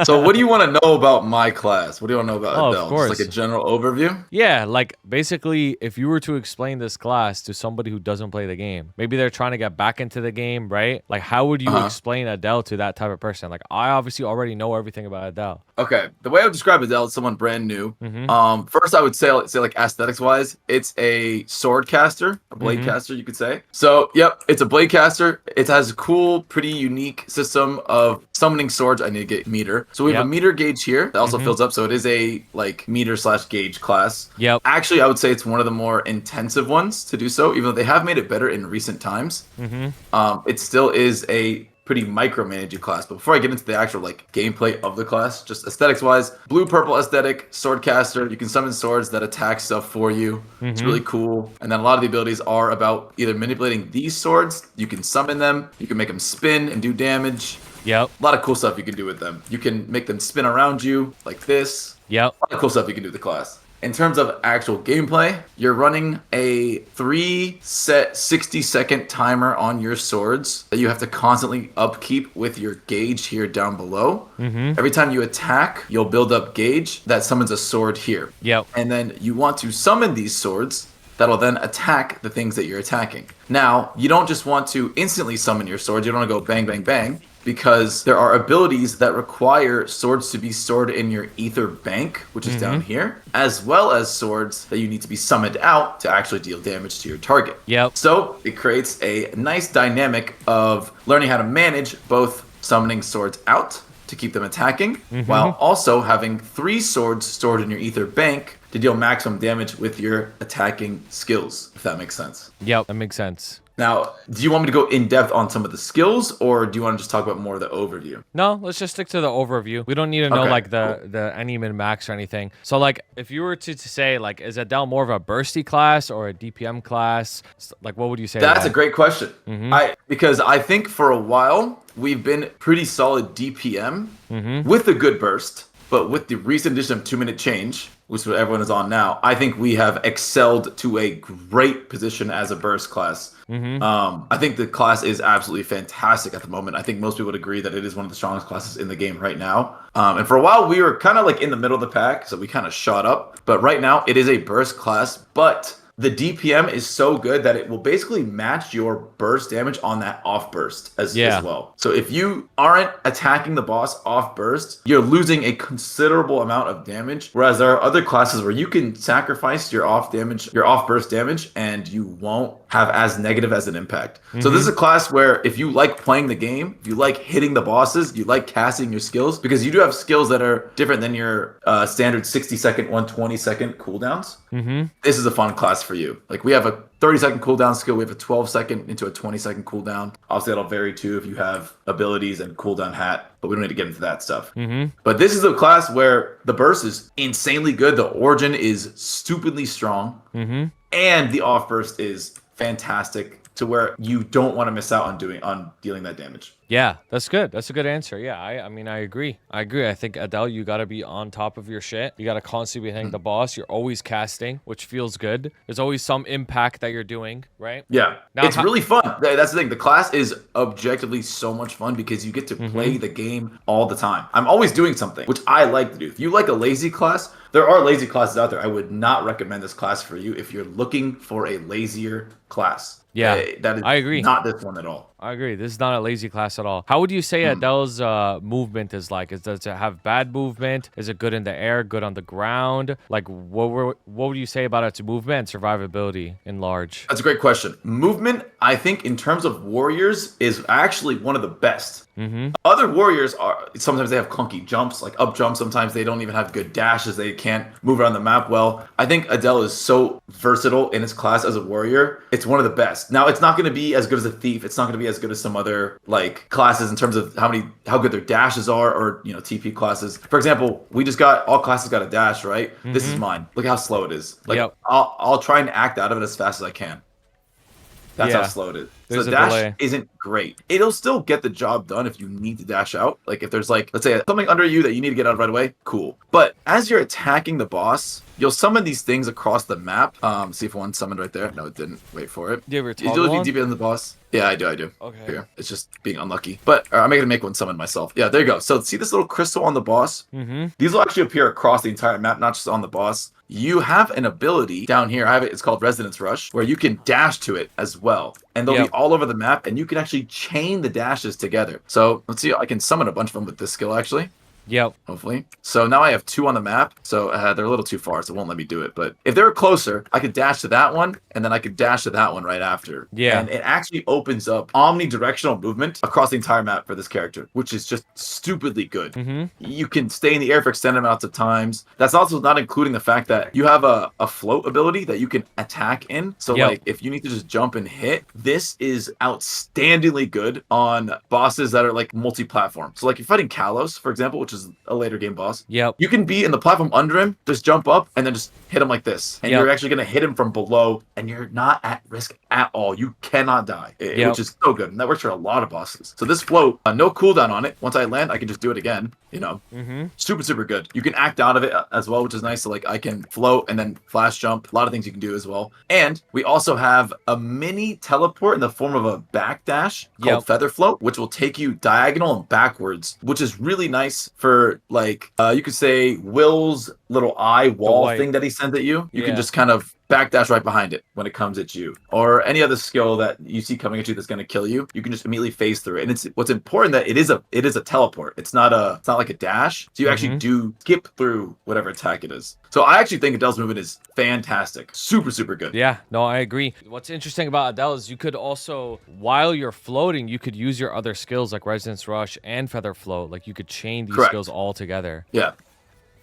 So what do you want to know about my class? What do you want to know about Oh, of Adele? Just like a course. general overview? Yeah, like basically, if you were to explain this class to somebody who doesn't play the game, maybe they're trying to get back into the game, right? Like, how would you Uh-huh. explain Adele to that type of person? Like, I obviously already know everything about Adele. Okay, the way I would describe Adele is someone brand new. Mm-hmm. First I would say like aesthetics wise, it's a sword caster, a blade Mm-hmm. caster, you could say. So, yep, it's a blade caster. It has a cool, pretty unique system of summoning swords. I need to get meter. So we have a Yep. meter gauge here that also Mm-hmm. fills up. So it is a like meter slash gauge class. Yep. Actually, I would say it's one of the more intensive ones to do so, even though they have made it better in recent times. Mm-hmm. It still is a pretty micromanaging class. But before I get into the actual like gameplay of the class, just aesthetics wise, blue purple aesthetic, sword caster. You can summon swords that attack stuff for you. It's Mm-hmm. really cool. And then a lot of the abilities are about either manipulating these swords. You can summon them. You can make them spin and do damage. Yep. A lot of cool stuff you can do with them. You can make them spin around you like this. Yep. A lot of cool stuff you can do with the class. In terms of actual gameplay, you're running a 3 set 60-second timer on your swords that you have to constantly upkeep with your gauge here down below. Mm-hmm. Every time you attack, you'll build up gauge that summons a sword here. Yep. And then you want to summon these swords that'll then attack the things that you're attacking. Now, you don't just want to instantly summon your swords, you don't want to go bang, bang, bang, because there are abilities that require swords to be stored in your ether bank, which is Mm-hmm. down here, as well as swords that you need to be summoned out to actually deal damage to your target. Yep. So it creates a nice dynamic of learning how to manage both summoning swords out to keep them attacking, while also having 3 swords stored in your ether bank to deal maximum damage with your attacking skills, if that makes sense. Yep. That makes sense. Now, do you want me to go in depth on some of the skills, or do you want to just talk about more of the overview? No, let's just stick to the overview. We don't need to know Okay, like cool. the any min max or anything. So like if you were to say like is Adele more of a bursty class or a DPM class? Like what would you say to That's a that? great question. Mm-hmm. Because I think for a while we've been pretty solid DPM Mm-hmm. with a good burst, but with the recent addition of 2 minute change, which is what everyone is on now, I think we have excelled to a great position as a burst class. Mm-hmm. I think the class is absolutely fantastic at the moment. I think most people would agree that it is one of the strongest classes in the game right now. And for a while, we were kind of like in the middle of the pack, so we kind of shot up. But right now, it is a burst class, but the DPM is so good that it will basically match your burst damage on that off burst Yeah. as well. So if you aren't attacking the boss off burst, you're losing a considerable amount of damage. Whereas there are other classes where you can sacrifice your off damage, your off burst damage, and you won't have as negative as an impact. So this is a class where if you like playing the game, if you like hitting the bosses, you like casting your skills, because you do have skills that are different than your standard 60-second, 120-second cooldowns. Mm-hmm. This is a fun class for you. Like we have a 30-second cooldown skill, we have a 12-second into a 20-second cooldown. Obviously that'll vary too if you have abilities and cooldown hat, but we don't need to get into that stuff. Mm-hmm. But this is a class where the burst is insanely good, the origin is stupidly strong, Mm-hmm. and the off burst is fantastic to where you don't want to miss out on dealing that damage. Yeah, that's good. That's a good answer. Yeah, I mean, I agree. I agree. I think Adele, you got to be on top of your shit. You got to constantly be hitting the boss. You're always casting, which feels good. There's always some impact that you're doing, right? Yeah, Now, it's really fun. That's the thing. The class is objectively so much fun because you get to play the game all the time. I'm always doing something, which I like to do. If you like a lazy class, there are lazy classes out there. I would not recommend this class for you if you're looking for a lazier class. Yeah, That is I agree. not this one at all. I agree. This is not a lazy class at all. How would you say Adele's movement is like? Does it have bad movement? Is it good in the air, good on the ground? Like, what would you say about its movement and survivability in large? That's a great question. Movement, I think, in terms of warriors, is actually one of the best. Mm-hmm. Other warriors are sometimes they have clunky jumps, like up jumps. Sometimes they don't even have good dashes. They can't move around the map well. I think Adele is so versatile in its class as a warrior. It's one of the best. Now, it's not going to be as good as a thief. It's not going to be as good as some other like classes in terms of how good their dashes are, or TP classes. For example, we just got all classes got a dash, right? This is mine. Look how slow it is. Like Yep. I'll try and act out of it as fast as I can. That's how Yeah. slow it is. So There's the a dash delay. isn't great. It'll still get the job done if you need to dash out. Like if there's like, let's say something under you that you need to get out right away, cool. But as you're attacking the boss, you'll summon these things across the map. See if one summoned right there. No, it didn't. Wait for it. Do you have your Usually toggle if on? you DP on the boss. Yeah, I do. Okay. Here. It's just being unlucky. But I'm going to make one summon myself. Yeah, there you go. So see this little crystal on the boss? Mm-hmm. These will actually appear across the entire map, not just on the boss. You have an ability down here. I have it. It's called Resonance Rush, where you can dash to it as well. And they'll Yep. be all over the map, and you can actually chain the dashes together. So let's see. I can summon a bunch of them with this skill, actually. Yep. Hopefully. So now I have 2 on the map. So they're a little too far, so it won't let me do it. But if they were closer, I could dash to that one, and then I could dash to that one right after. Yeah. And it actually opens up omnidirectional movement across the entire map for this character, which is just stupidly good. Mm-hmm. You can stay in the air for extended amounts of times. That's also not including the fact that you have a float ability that you can attack in. So Yep. like if you need to just jump and hit, this is outstandingly good on bosses that are like multi-platform. So like you're fighting Kalos, for example, which is a later game boss. Yep. You can be in the platform under him, just jump up and then just hit him like this. And Yep. you're actually going to hit him from below and you're not at risk at all. You cannot die, Yep. which is so good. And that works for a lot of bosses. So this float, no cooldown on it. Once I land, I can just do it again. You know, Mm-hmm. super, super good. You can act out of it as well, which is nice. So like I can float and then flash jump. A lot of things you can do as well. And we also have a mini teleport in the form of a backdash called Yep. Feather Float, which will take you diagonal and backwards, which is really nice for like, you could say Will's little eye wall white. thing that he sent at you. You Yeah. can just kind of backdash right behind it when it comes at you, or any other skill that you see coming at you that's going to kill you. You can just immediately phase through it. And it's what's important that it is a teleport. It's not like a dash. So you actually Mhm. do skip through whatever attack it is. So I actually think Adele's movement is fantastic. Super, super good. Yeah, no, I agree. What's interesting about Adele is you could also, while you're floating, you could use your other skills like Resonance Rush and Feather Float. Like you could chain these Correct. skills all together. Yeah.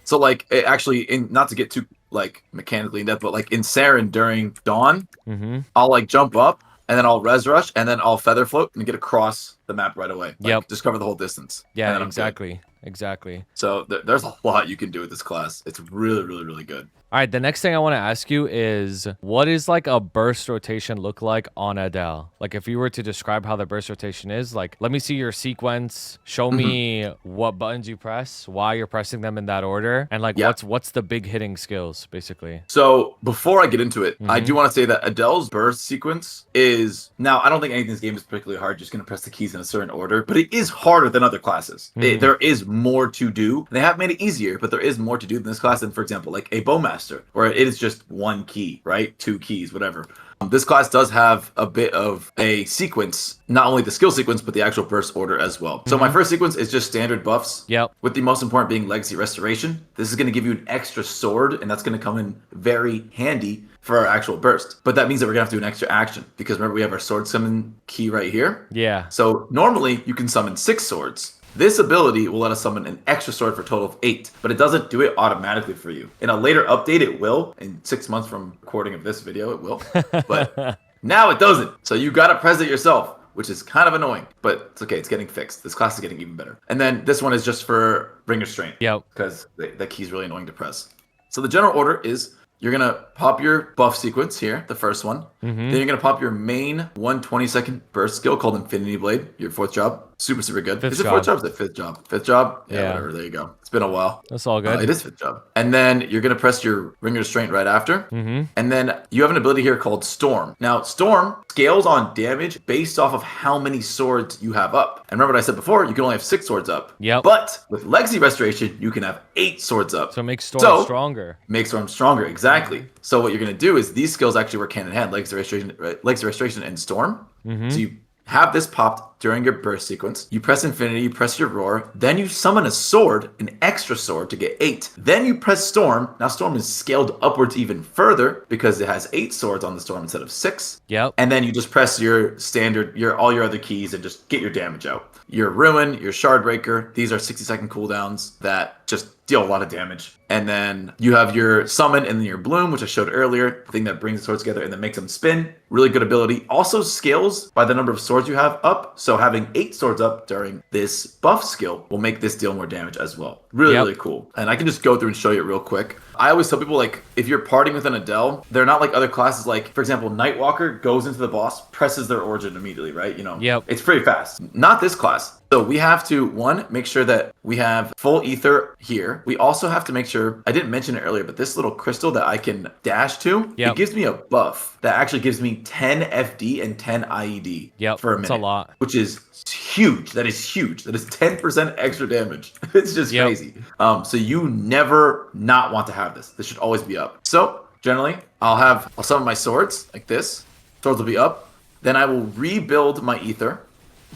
So like it actually, in not to get too like mechanically in depth, but like in Saren during Dawn, Mm-hmm. I'll like jump up and then I'll res rush and then I'll feather float and get across the map right away. Like, Yep. just cover the whole distance. and Yeah, then I'm good. exactly. Exactly. So there's a lot you can do with this class. It's really, really, really good. All right, the next thing I want to ask you is what is like a burst rotation look like on Adele? Like if you were to describe how the burst rotation is, like let me see your sequence, show me what buttons you press, why you're pressing them in that order, and like Yeah. what's the big hitting skills basically. So before I get into it, I Mhm. do want to say that Adele's burst sequence is now. I don't think anything in this game is particularly hard. Just gonna press the keys in a certain order, but it is harder than other classes. Mhm. There is more to do. They have made it easier, but there is more to do than this class. Than for example, like a bowmaster, where it is just one key, right? 2 keys, whatever. This class does have a bit of a sequence, not only the skill sequence, but the actual burst order as well. So my first sequence is just standard buffs. Yep. With the most important being Legacy Restoration. This is going to give you an extra sword, and that's going to come in very handy for our actual burst. But that means that we're going to have to do an extra action, because remember we have our sword summon key right here. Yeah. So normally you can summon 6 swords. This ability will let us summon an extra sword for a total of 8, but it doesn't do it automatically for you. In a later update, it will. In 6 months from recording of this video, it will. But now it doesn't. So you got to press it yourself, which is kind of annoying, but it's okay. It's getting fixed. This class is getting even better. And then this one is just for Bring Restraint. Yep. Because that key is really annoying to press. So the general order is you're going to pop your buff sequence here, the first one. Then you're going to pop your main 120-second burst skill called Infinity Blade, your 4th job. Super, super good. Fifth Is it job. 4th job or is it 5th job? 5th job? Yeah. Whatever. There you go. It's been a while. That's all good. It is 5th job. And then you're going to press your Ring of Restraint right after. And then you have an ability here called Storm. Now, Storm scales on damage based off of how many swords you have up. And remember what I said before, you can only have 6 swords up. Yep. But with Legacy Restoration, you can have 8 swords up. So it makes Storm So- stronger. Make Storm stronger, exactly. So what you're going to do is these skills actually work hand in hand, Legacy Restoration and Storm. So you have this popped during your burst sequence. You press Infinity, you press your Roar, then you summon a sword, an extra sword to get 8. Then you press Storm. Now Storm is scaled upwards even further because it has 8 swords on the Storm instead of 6. Yep. And then you just press your standard, all your other keys and just get your damage out. Your Ruin, your Shardbreaker, these are 60-second cooldowns that just deal a lot of damage. And then you have your Summon and then your Bloom, which I showed earlier, the thing that brings the swords together and then makes them spin. Really good ability. Also scales by the number of swords you have up. So So having 8 swords up during this buff skill will make this deal more damage as well. Really, really cool. And I can just go through and show you it real quick. I always tell people, like, if you're partying with an Adele, they're not like other classes. Like, for example, Nightwalker goes into the boss, presses their origin immediately, right? You know, it's pretty fast. Not this class. So we have to, one, make sure that we have full ether here. We also have to make sure, I didn't mention it earlier, but this little crystal that I can dash to, it gives me a buff that actually gives me 10 FD and 10 IED for a minute. That's a lot. Which is huge. That is huge. That is 10% extra damage. It's just crazy. So you never not want to have this. This should always be up. So generally, I'll summon my swords like this. Swords will be up. Then I will rebuild my ether.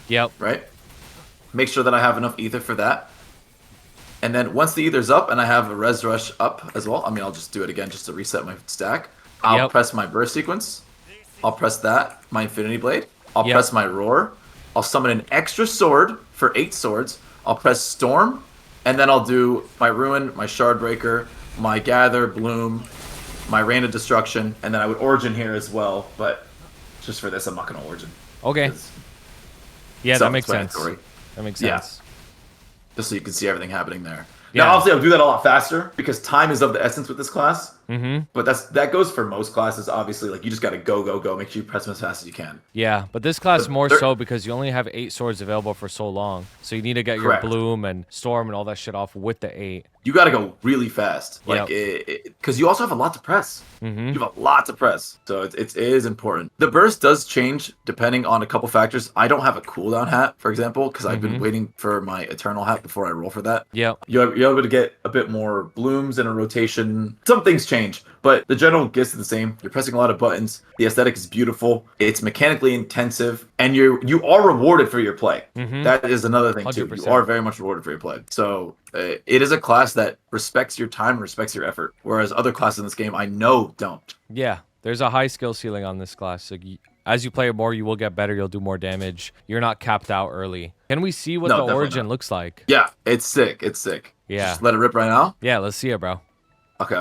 Right? Make sure that I have enough ether for that. And then once the ether's up and I have a res rush up as well, I mean, I'll just do it again just to reset my stack. I'll press my burst sequence. I'll press that, my infinity blade. I'll press my roar. I'll summon an extra sword for 8 swords. I'll press storm. And then I'll do my ruin, my shard breaker, my gather, bloom, my rain of destruction. And then I would origin here as well. But just for this, I'm not going to origin. Okay. Yeah, that makes sense. That makes sense. Just so you can see everything happening there. Now, obviously, I'll do that a lot faster because time is of the essence with this class. But that goes for most classes, obviously. Like, you just got to go. Make sure you press them as fast as you can. Yeah, but this class more so because you only have 8 swords available for so long. So you need to get your bloom and storm and all that shit off with the 8. You got to go really fast. Like, because you also have a lot to press. You have a lot to press. So it is important. The burst does change depending on a couple factors. I don't have a cooldown hat, for example, because I've been waiting for my eternal hat before I roll for that. You're able to get a bit more blooms in a rotation. Some things change, but the general gist is the same. You're pressing a lot of buttons. The aesthetic is beautiful. It's mechanically intensive, and you are rewarded for your play. That is another thing 100%. Too. You are very much rewarded for your play. So it is a class that respects your time and respects your effort, whereas other classes in this game I know don't. Yeah, there's a high skill ceiling on this class. So as you play it more, you will get better. You'll do more damage. You're not capped out early. Can we see what the origin looks like? Yeah, it's sick. It's sick. Yeah. Just let it rip right now? Yeah, let's see it, bro. Okay.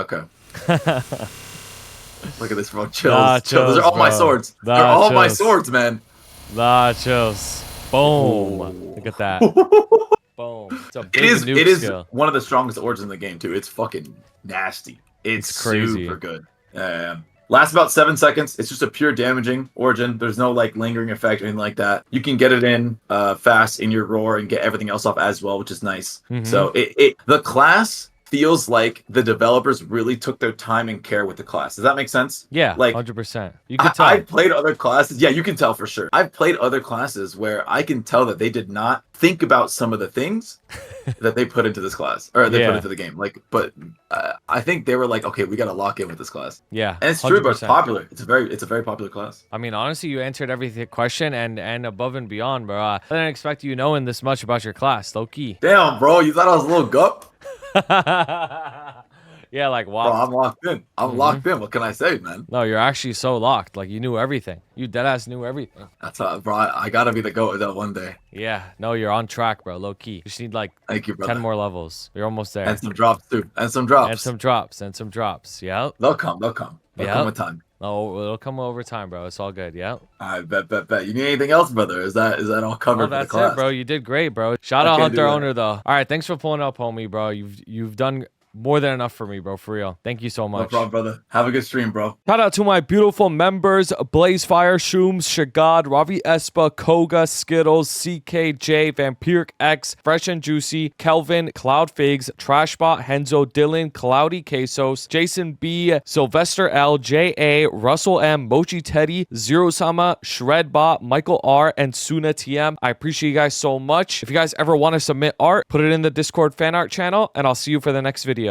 Look at this, bro. Chills. Those are all my swords. They're all my swords, man. Nachos. Boom. Ooh. Look at that. Boom. It's a big it is one of the strongest origins in the game, too. It's fucking nasty. It's crazy. Super good. Lasts about 7 seconds. It's just a pure damaging origin. There's no like lingering effect or anything like that. You can get it in fast in your roar and get everything else off as well, which is nice. So the class feels like the developers really took their time and care with the class. Does that make sense? Yeah, like 100%. You can tell. I've played other classes. Yeah, you can tell for sure. I've played other classes where I can tell that they did not think about some of the things that they put into this class or they put into the game. Like, but I think they were like, okay, we got to lock in with this class. Yeah, and it's 100%. True, but it's popular. It's a very popular class. I mean, honestly, you answered every question and above and beyond, bro. I didn't expect you knowing this much about your class, low key. Damn, bro, you thought I was a little gup? Yeah, like wow. Bro, I'm locked in. I'm locked in. What can I say, man? No, you're actually so locked. Like you knew everything. You deadass knew everything. That's how, bro. I gotta be the GOAT of that one day. Yeah. No, you're on track, bro. Low key. You just need like 10 more levels. You're almost there. And some drops too. And some drops. And some drops. Yeah. They'll come. They'll come with time. No, it'll come over time, bro. It's all good. Yeah. I bet. You need anything else, brother? Is that all covered? No, that's for the class? It, bro. You did great, bro. Shout out Hunter Owner though. All right, thanks for pulling up, homie, bro. You've done more than enough for me, bro. For real. Thank you so much. No problem, brother. Have a good stream, bro. Shout out to my beautiful members: Blazefire, Shooms, Shagad, Ravi Espa, Koga, Skittles, CKJ, Vampiric X, Fresh and Juicy, Kelvin, Cloud Figs, Trashbot, Henzo, Dylan, Cloudy Quesos, Jason B, Sylvester L, J.A., Russell M, Mochi Teddy, Zero Sama, Shredbot, Michael R, and Suna TM. I appreciate you guys so much. If you guys ever want to submit art, put it in the Discord fan art channel, and I'll see you for the next video.